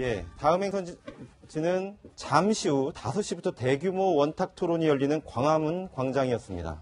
예, 다음 행선지는 잠시 후 5시부터 대규모 원탁 토론이 열리는 광화문 광장이었습니다.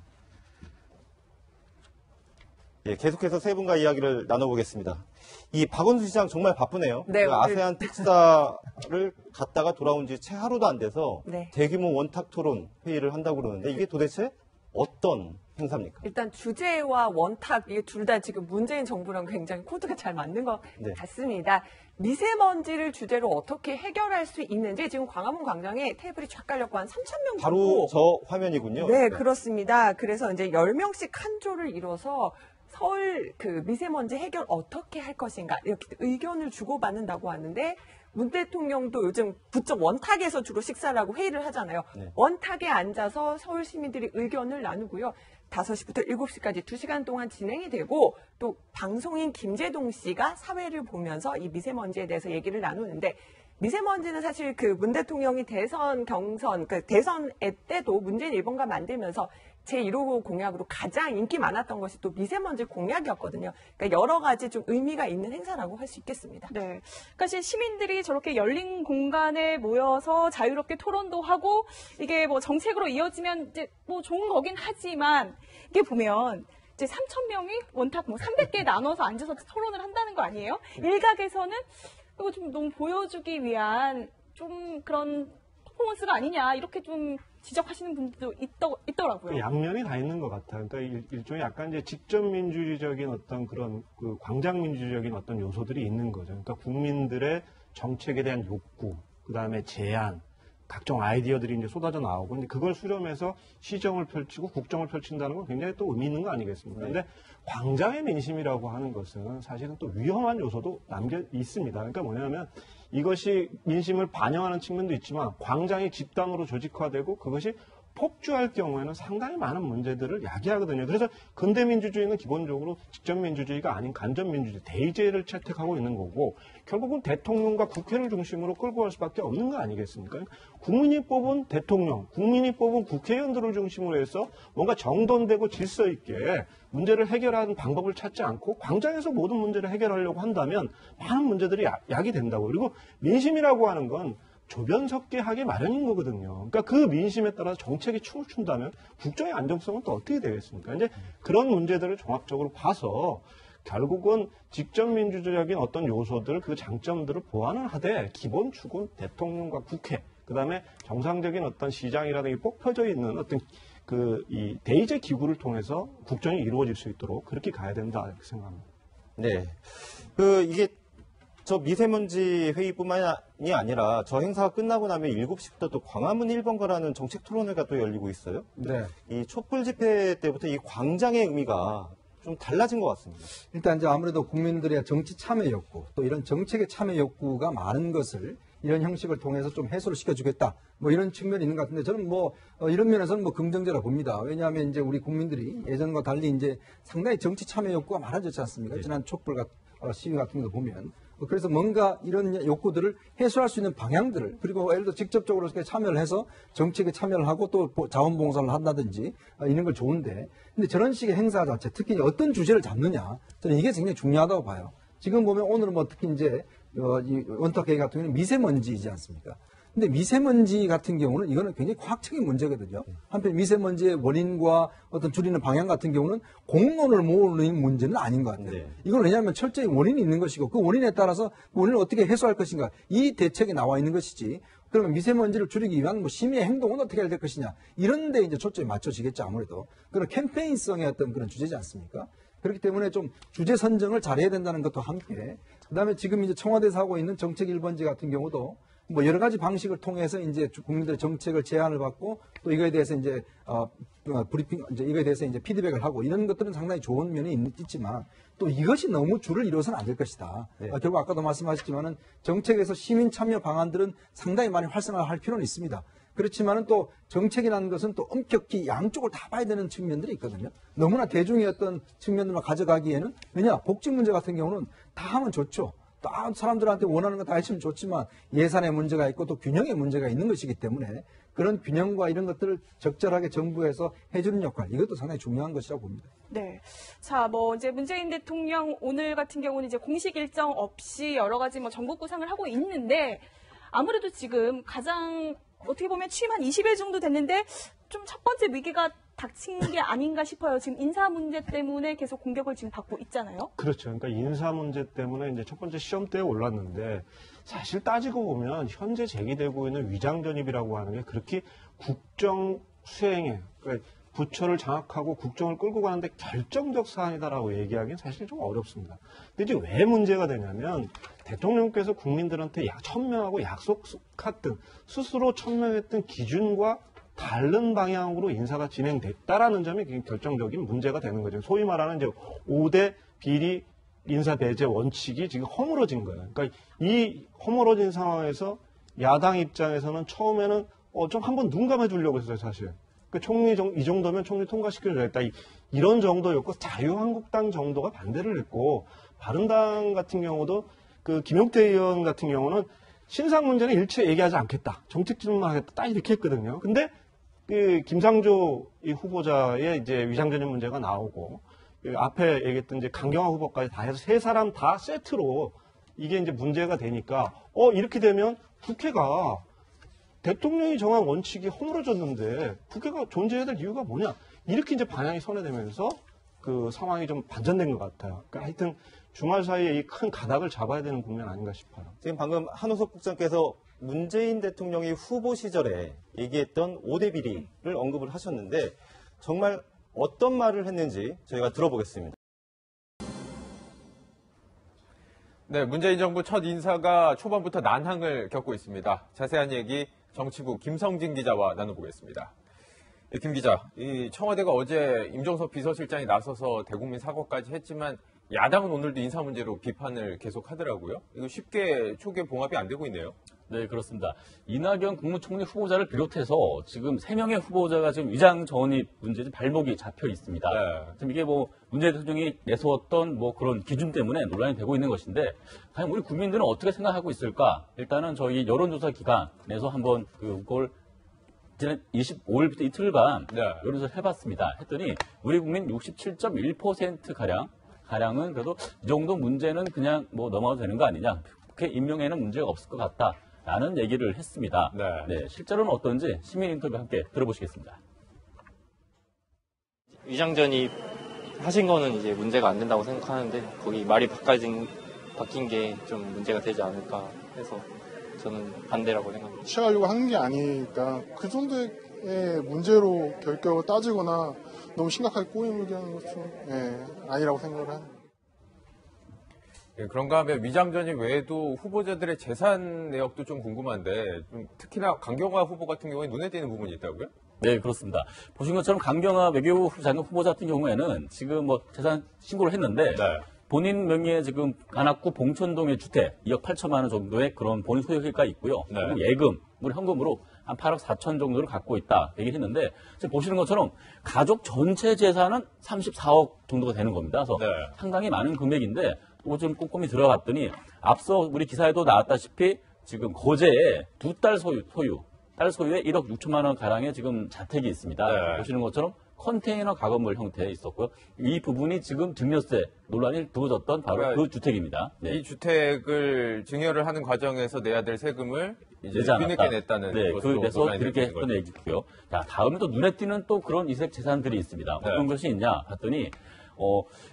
예, 계속해서 세 분과 이야기를 나눠보겠습니다. 이 박원순 시장 정말 바쁘네요. 네, 그 아세안 특사를 갔다가 돌아온 지 채 하루도 안 돼서 네. 대규모 원탁 토론 회의를 한다고 그러는데 이게 도대체 어떤 행사입니까? 일단 주제와 원탁 이게 둘 다 지금 문재인 정부랑 굉장히 코드가 잘 맞는 것 네. 같습니다. 미세먼지를 주제로 어떻게 해결할 수 있는지 지금 광화문 광장에 테이블이 쫙 깔렸고 한 3,000명 바로 정도. 저 화면이군요. 네, 그렇습니다. 그래서 이제 10명씩 한 조를 이뤄서 서울 그 미세먼지 해결 어떻게 할 것인가 이렇게 의견을 주고받는다고 하는데 문 대통령도 요즘 부쩍 원탁에서 주로 식사를 하고 회의를 하잖아요. 네. 원탁에 앉아서 서울 시민들이 의견을 나누고요. 5시부터 7시까지 2시간 동안 진행이 되고 또 방송인 김재동 씨가 사회를 보면서 이 미세먼지에 대해서 얘기를 나누는데 미세먼지는 사실 그 문 대통령이 대선 경선, 그 대선 때도 문재인 1번가 만들면서 제1호 공약으로 가장 인기 많았던 것이 또 미세먼지 공약이었거든요. 그러니까 여러 가지 좀 의미가 있는 행사라고 할 수 있겠습니다. 네. 그러니까 시민들이 저렇게 열린 공간에 모여서 자유롭게 토론도 하고 이게 뭐 정책으로 이어지면 이제 뭐 좋은 거긴 하지만 이게 보면 이제 3,000명이 원탁 뭐 300개 나눠서 앉아서 토론을 한다는 거 아니에요? 일각에서는 이거 좀 너무 보여주기 위한 좀 그런 퍼포먼스가 아니냐 이렇게 좀 지적하시는 분들도 있더라고요. 양면이 다 있는 것 같아요. 그러니까 일종의 약간 이제 직접 민주주의적인 어떤 그런 그 광장 민주적인 어떤 요소들이 있는 거죠. 그러니까 국민들의 정책에 대한 욕구, 그 다음에 제안, 각종 아이디어들이 이제 쏟아져 나오고, 근데 그걸 수렴해서 시정을 펼치고 국정을 펼친다는 건 굉장히 또 의미 있는 거 아니겠습니까? 근데 광장의 민심이라고 하는 것은 사실은 또 위험한 요소도 남겨 있습니다. 그러니까 뭐냐면 이것이 민심을 반영하는 측면도 있지만 광장이 집단으로 조직화되고 그것이 폭주할 경우에는 상당히 많은 문제들을 야기하거든요. 그래서 근대민주주의는 기본적으로 직접민주주의가 아닌 간접민주주의, 대의제를 채택하고 있는 거고 결국은 대통령과 국회를 중심으로 끌고 갈 수밖에 없는 거 아니겠습니까? 국민이 뽑은 대통령, 국민이 뽑은 국회의원들을 중심으로 해서 뭔가 정돈되고 질서 있게 문제를 해결하는 방법을 찾지 않고 광장에서 모든 문제를 해결하려고 한다면 많은 문제들이 야기 된다고. 그리고 민심이라고 하는 건 조변 섞게 하기 마련인 거거든요. 그러니까 그 민심에 따라서 정책이 춤을 춘다면 국정의 안정성은 또 어떻게 되겠습니까? 이제 그런 문제들을 종합적으로 봐서 결국은 직접 민주주의적인 어떤 요소들, 그 장점들을 보완을 하되 기본 축은 대통령과 국회, 그 다음에 정상적인 어떤 시장이라든지 뽑혀져 있는 어떤 이 대의제 기구를 통해서 국정이 이루어질 수 있도록 그렇게 가야 된다 이렇게 생각합니다. 네. 이게 저 미세먼지 회의뿐만이 아니라 저 행사가 끝나고 나면 7시부터 또 광화문 1번가라는 정책 토론회가 또 열리고 있어요. 네. 이 촛불 집회 때부터 이 광장의 의미가 좀 달라진 것 같습니다. 일단 이제 아무래도 국민들의 정치 참여 욕구, 또 이런 정책의 참여 욕구가 많은 것을 이런 형식을 통해서 좀 해소를 시켜주겠다. 뭐 이런 측면이 있는 것 같은데 저는 이런 면에서는 긍정적이라 봅니다. 왜냐하면 이제 우리 국민들이 예전과 달리 이제 상당히 정치 참여 욕구가 많아졌지 않습니까? 네. 지난 촛불 시위 같은 것도 보면. 그래서 뭔가 이런 욕구들을 해소할 수 있는 방향들을, 그리고 예를 들어 직접적으로 참여를 해서 정책에 참여를 하고 또 자원봉사를 한다든지 이런 걸 좋은데, 근데 저런 식의 행사 자체, 특히 어떤 주제를 잡느냐, 저는 이게 굉장히 중요하다고 봐요. 지금 보면 오늘은 특히 이제 이 원탁회의 같은 경우는 미세먼지이지 않습니까? 근데 미세먼지 같은 경우는 이거는 굉장히 과학적인 문제거든요. 한편 미세먼지의 원인과 어떤 줄이는 방향 같은 경우는 공론을 모으는 문제는 아닌 것 같아요. 네. 이건 왜냐하면 철저히 원인이 있는 것이고 그 원인에 따라서 그 원인을 어떻게 해소할 것인가 이 대책이 나와 있는 것이지. 그러면 미세먼지를 줄이기 위한 시민의 행동은 어떻게 해야 될 것이냐 이런 데 이제 초점이 맞춰지겠죠. 아무래도 그런 캠페인성의 어떤 그런 주제지 않습니까? 그렇기 때문에 좀 주제 선정을 잘해야 된다는 것도 함께, 그다음에 지금 이제 청와대에서 하고 있는 정책 1번지 같은 경우도 여러 가지 방식을 통해서 이제 국민들의 정책을 제안을 받고 또 이거에 대해서 이제 브리핑, 이거에 대해서 이제 피드백을 하고 이런 것들은 상당히 좋은 면이 있지만 또 이것이 너무 줄을 이뤄서는 안 될 것이다. 네. 결국 아까도 말씀하셨지만은 정책에서 시민 참여 방안들은 상당히 많이 활성화할 필요는 있습니다. 그렇지만은 또 정책이라는 것은 또 엄격히 양쪽을 다 봐야 되는 측면들이 있거든요. 너무나 대중의 어떤 측면으로 가져가기에는, 왜냐, 복지 문제 같은 경우는 다 하면 좋죠. 다 사람들한테 원하는 거 다 해주면 좋지만 예산의 문제가 있고 또 균형의 문제가 있는 것이기 때문에 그런 균형과 이런 것들을 적절하게 정부에서 해주는 역할, 이것도 상당히 중요한 것이라고 봅니다. 네. 자, 뭐 이제 문재인 대통령 오늘 같은 경우는 이제 공식 일정 없이 여러 가지 뭐 전국 구상을 하고 있는데 아무래도 지금 가장 어떻게 보면 취임 한 20일 정도 됐는데 좀 첫 번째 위기가 닥친 게 아닌가 싶어요. 지금 인사 문제 때문에 계속 공격을 지금 받고 있잖아요. 그렇죠. 그러니까 인사 문제 때문에 이제 첫 번째 시험대에 올랐는데 사실 따지고 보면 현재 제기되고 있는 위장전입이라고 하는 게 그렇게 국정 수행에 그러니까 부처를 장악하고 국정을 끌고 가는데 결정적 사안이다라고 얘기하기는 사실 좀 어렵습니다. 근데 이제 왜 문제가 되냐면 대통령께서 국민들한테 천명하고 약속했던 스스로 천명했던 기준과 다른 방향으로 인사가 진행됐다라는 점이 결정적인 문제가 되는 거죠. 소위 말하는 이제 5대 비리 인사 배제 원칙이 지금 허물어진 거예요. 그러니까 이 허물어진 상황에서 야당 입장에서는 처음에는 좀 한번 눈 감아주려고 했어요, 사실. 그 총리 이 정도면 총리 통과시켜줘야겠다. 이런 정도였고 자유한국당 정도가 반대를 했고 바른당 같은 경우도 그 김용태 의원 같은 경우는 신상 문제는 일체 얘기하지 않겠다. 정책 질문만 하겠다. 딱 이렇게 했거든요. 근데 그 김상조 이 후보자의 이제 위장전입 문제가 나오고 그 앞에 얘기했던 이제 강경화 후보까지 다 해서 세 사람 다 세트로 이게 이제 문제가 되니까 이렇게 되면 국회가 대통령이 정한 원칙이 허물어졌는데 국회가 존재해야 될 이유가 뭐냐 이렇게 이제 방향이 선회되면서 그 상황이 좀 반전된 것 같아요. 그러니까 하여튼 주말 사이에 이 큰 가닥을 잡아야 되는 국면 아닌가 싶어요. 지금 방금 한우석 국장께서 문재인 대통령이 후보 시절에 얘기했던 5대 비리를 언급을 하셨는데 정말 어떤 말을 했는지 저희가 들어보겠습니다. 네, 문재인 정부 첫 인사가 초반부터 난항을 겪고 있습니다. 자세한 얘기 정치부 김성진 기자와 나눠보겠습니다. 김 기자, 이 청와대가 어제 임종석 비서실장이 나서서 대국민 사과까지 했지만 야당은 오늘도 인사 문제로 비판을 계속하더라고요. 이거 쉽게 초기에 봉합이 안 되고 있네요. 네, 그렇습니다. 이낙연 국무총리 후보자를 비롯해서 지금 3명의 후보자가 지금 위장 전입 문제에 발목이 잡혀 있습니다. 네. 지금 이게 뭐 문재인 대통령이 내세웠던 뭐 그런 기준 때문에 논란이 되고 있는 것인데 과연 우리 국민들은 어떻게 생각하고 있을까? 일단은 저희 여론조사 기관에서 한번 그걸 지난 25일부터 이틀간 네. 여론조사를 해봤습니다. 했더니 우리 국민 67.1% 가량은 그래도 이 정도 문제는 그냥 뭐 넘어가도 되는 거 아니냐. 국회 임명에는 문제가 없을 것 같다라는 얘기를 했습니다. 네. 실제로는 어떤지 시민 인터뷰 함께 들어보시겠습니다. 위장전입 하신 거는 이제 문제가 안 된다고 생각하는데 거기 말이 바뀐 게 좀 문제가 되지 않을까 해서 저는 반대라고 생각합니다. 취하려고 하는 게 아니니까 그 정도의 문제로 결격을 따지거나 너무 심각하게 꼬임을 하는 것은 아니라고 생각을 합니다. 예, 그런가 하면 위장전입 외에도 후보자들의 재산 내역도 좀 궁금한데 특히나 강경화 후보 같은 경우에 눈에 띄는 부분이 있다고요? 네, 그렇습니다. 보신 것처럼 강경화 외교부 장관 후보자 같은 경우에는 지금 뭐 재산 신고를 했는데 본인 명의의 지금 관악구 봉천동의 주택 2억 8천만 원 정도의 그런 본인 소유가 있고요. 그리고 예금, 우리 현금으로 한 8억 4천 정도를 갖고 있다 얘기했는데 지금 보시는 것처럼 가족 전체 재산은 34억 정도가 되는 겁니다. 그래서 상당히 많은 금액인데 또 좀 꼼꼼히 들어봤더니 앞서 우리 기사에도 나왔다시피 지금 거제에 두 딸 소유의 1억 6천만 원 가량의 지금 자택이 있습니다. 보시는 것처럼 컨테이너 가건물 형태에 있었고요. 이 부분이 지금 증여세 논란이 두어졌던 바로 그러니까 그 주택입니다. 이 주택을 증여를 하는 과정에서 내야 될 세금을 이제 내지 않았다. 뒤늦게 냈다는 것으로 그래서 논란이 그렇게 되는 했던 거죠. 얘기고요. 자, 다음에 또 눈에 띄는 또 그런 이색 재산들이 있습니다. 어떤 것이 있냐 봤더니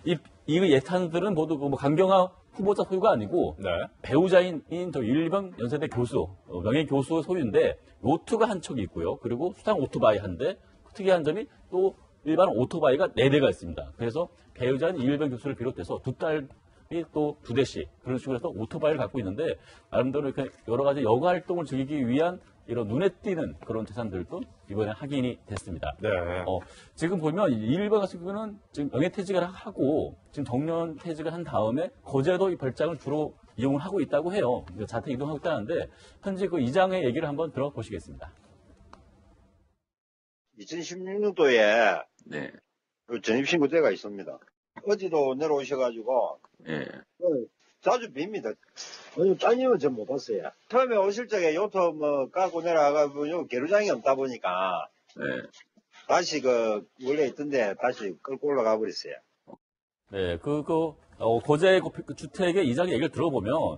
이 예산들은 모두 뭐 강경화 후보자 소유가 아니고 배우자인 저 일본 연세대 교수, 명예 교수의 소유인데 요트가 한 척이 있고요. 그리고 수상 오토바이 한 대, 특이한 점이 또 일반 오토바이가 4대가 있습니다. 그래서 배우자인 이일병 교수를 비롯해서 두 딸이 또 2대씩 그런 식으로 해서 오토바이를 갖고 있는데 나름대로 이렇게 여러 가지 여가 활동을 즐기기 위한 이런 눈에 띄는 그런 재산들도 이번에 확인이 됐습니다. 지금 보면 이일병 같은 경우는 지금 명예퇴직을 하고 지금 정년퇴직을 한 다음에 거제도 이 별장을 주로 이용을 하고 있다고 해요. 자택 이동하고 있다는데 현재 그 이장의 얘기를 한번 들어보시겠습니다. 2016년도에 그 전입신고대가 있습니다. 어제도 내려오셔가지고 자주 빕니다. 아니, 따님은 전 못 봤어요. 처음에 오실 적에 요트 뭐 까고 내려가고 요 계류장이 없다 보니까 다시 원래 있던데 다시 끌고 올라가 버렸어요. 네, 거제 그 주택의 이장 얘기를 들어보면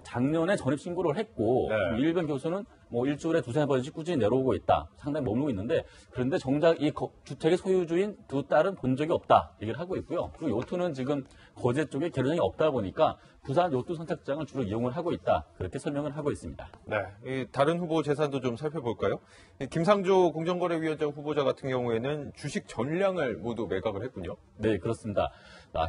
작년에 전입 신고를 했고 일변 교수는 뭐 일주일에 2-3번씩 꾸준히 내려오고 있다. 상당히 머무르고 있는데 그런데 정작 이 주택의 소유주인 두 딸은 본 적이 없다 얘기를 하고 있고요. 그리고 요트는 지금 거제 쪽에 계류장이 없다 보니까 부산 요트 선착장을 주로 이용을 하고 있다. 그렇게 설명을 하고 있습니다. 네, 다른 후보 재산도 좀 살펴볼까요? 김상조 공정거래위원장 후보자 같은 경우에는 주식 전량을 모두 매각을 했군요. 네, 그렇습니다.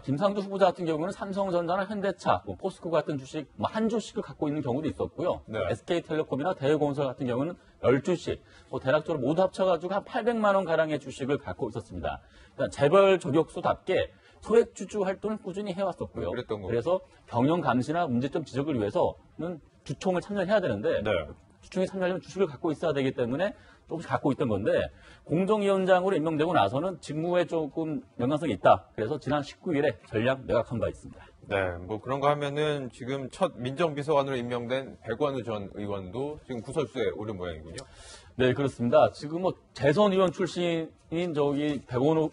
김상조 후보자 같은 경우는 삼성전자나 현대차, 포스코 같은 주식 한 주씩을 갖고 있는 경우도 있었고요. SK텔레콤이나 대우건설 같은 경우는 10주씩, 대략적으로 모두 합쳐가지고 한 800만 원 가량의 주식을 갖고 있었습니다. 그러니까 재벌 저격수답게 소액주주 활동을 꾸준히 해왔었고요. 그래서 경영 감시나 문제점 지적을 위해서는 주총을 참여해야 되는데 주총에 참여하려면 주식을 갖고 있어야 되기 때문에 조금씩 갖고 있던 건데 공정위원장으로 임명되고 나서는 직무에 조금 영향성이 있다. 그래서 지난 19일에 전량 매각한 바 있습니다. 네, 뭐 그런가 하면은 지금 첫 민정비서관으로 임명된 백완우 전 의원도 지금 구설수에 오른 모양이군요. 네, 그렇습니다. 지금 재선 의원 출신인 백원우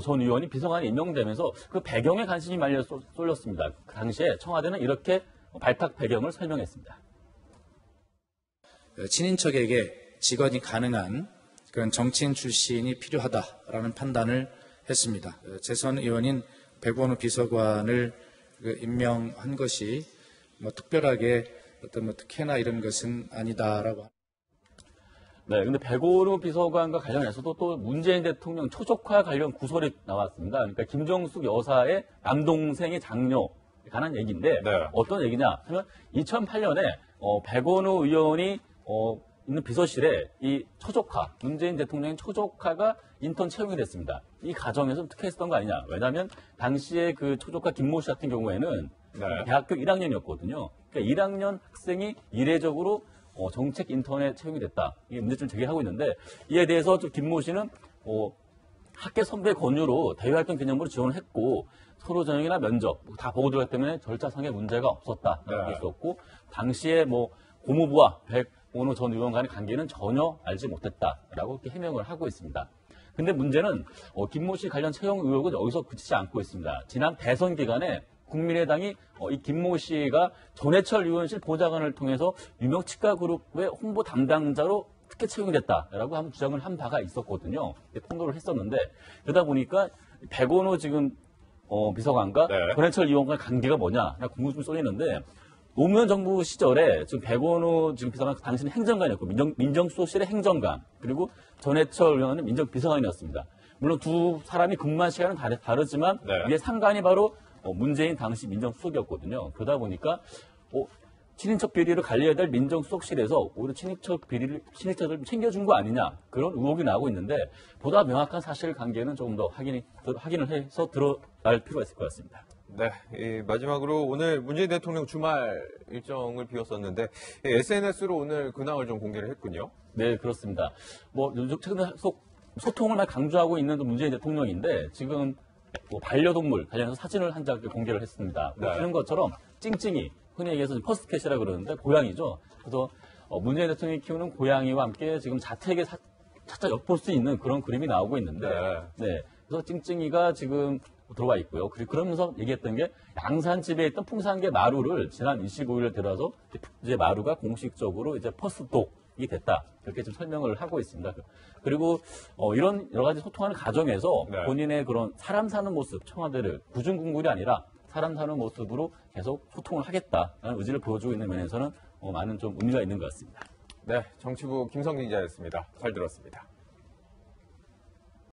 전 의원이 비서관에 임명되면서 그 배경에 관심이 많이 쏠렸습니다. 그 당시에 청와대는 이렇게 발탁 배경을 설명했습니다. 친인척에게 직원이 가능한 그런 정치인 출신이 필요하다라는 판단을 했습니다. 재선 의원인 백원우 비서관을 임명한 것이 특별하게 어떤 특혜나 이런 것은 아니다라고. 네, 근데 백원우 비서관과 관련해서도 또 문재인 대통령 초조카 관련 구설이 나왔습니다. 그러니까 김정숙 여사의 남동생의 장녀에 관한 얘기인데 어떤 얘기냐 하면 2008년에 백원우 의원이 있는 비서실에 이 초조카, 문재인 대통령의 초조카가 인턴 채용이 됐습니다. 이 과정에서 특혜했던 거 아니냐. 왜냐하면 당시에 그 초조카 김모 씨 같은 경우에는 대학교 1학년이었거든요. 그러니까 1학년 학생이 이례적으로 정책 인턴에 채용이 됐다. 이게 문제점 제기하고 있는데 이에 대해서 김모 씨는 학계 선배 권유로 대외활동 개념으로 지원을 했고 서로 전형이나 면접 다 보고 들어갔기 때문에 절차상의 문제가 없었다. 이렇게 있었고 당시에 고모부와 백원우 전 의원 간의 관계는 전혀 알지 못했다라고 이렇게 해명을 하고 있습니다. 근데 문제는 김모 씨 관련 채용 의혹은 여기서 그치지 않고 있습니다. 지난 대선 기간에 국민의당이 이 김모 씨가 전해철 의원실 보좌관을 통해서 유명 치과 그룹의 홍보 담당자로 특혜 채용이 됐다라고 한번 주장을 한 바가 있었거든요. 통보를 했었는데 그러다 보니까 백원우 지금 비서관과 전해철 의원과의 관계가 뭐냐 궁금증이 쏠리는데 노무현 정부 시절에 지금 백원우 지금 비서관 당시는 행정관이었고 민정수석실의 행정관 그리고 전해철 의원은 민정비서관이었습니다. 물론 두 사람이 근무한 시간은 다르지만 이게 상관이 바로 문재인 당시 민정수석이었거든요. 그러다 보니까 친인척 비리를 관리해야 될 민정수석실에서 오히려 친인척을 챙겨준 거 아니냐 그런 의혹이 나오고 있는데 보다 명확한 사실관계는 조금 더 확인을 해서 드러날 필요가 있을 것 같습니다. 네, 마지막으로 오늘 문재인 대통령 주말 일정을 비웠었는데 SNS로 오늘 근황을 좀 공개를 했군요. 네, 그렇습니다. 최근에 소통을 많이 강조하고 있는 문재인 대통령인데 지금 반려동물 관련해서 사진을 한 장 공개를 했습니다. 보시는 것처럼 찡찡이, 흔히 얘기해서 퍼스트캣이라 그러는데 고양이죠. 그래서 문재인 대통령이 키우는 고양이와 함께 지금 자택에 살짝 엿볼 수 있는 그런 그림이 나오고 있는데 그래서 찡찡이가 지금 들어와 있고요. 그러면서 얘기했던 게 양산집에 있던 풍산개 마루를 지난 25일에 들어서 이제 마루가 공식적으로 이제 퍼스독이 됐다. 이렇게 좀 설명을 하고 있습니다. 그리고 이런 여러 가지 소통하는 과정에서 본인의 그런 사람 사는 모습, 청와대를 구중궁굴이 아니라 사람 사는 모습으로 계속 소통을 하겠다라는 의지를 보여주고 있는 면에서는 많은 좀 의미가 있는 것 같습니다. 네, 정치부 김성진 기자였습니다. 잘 들었습니다.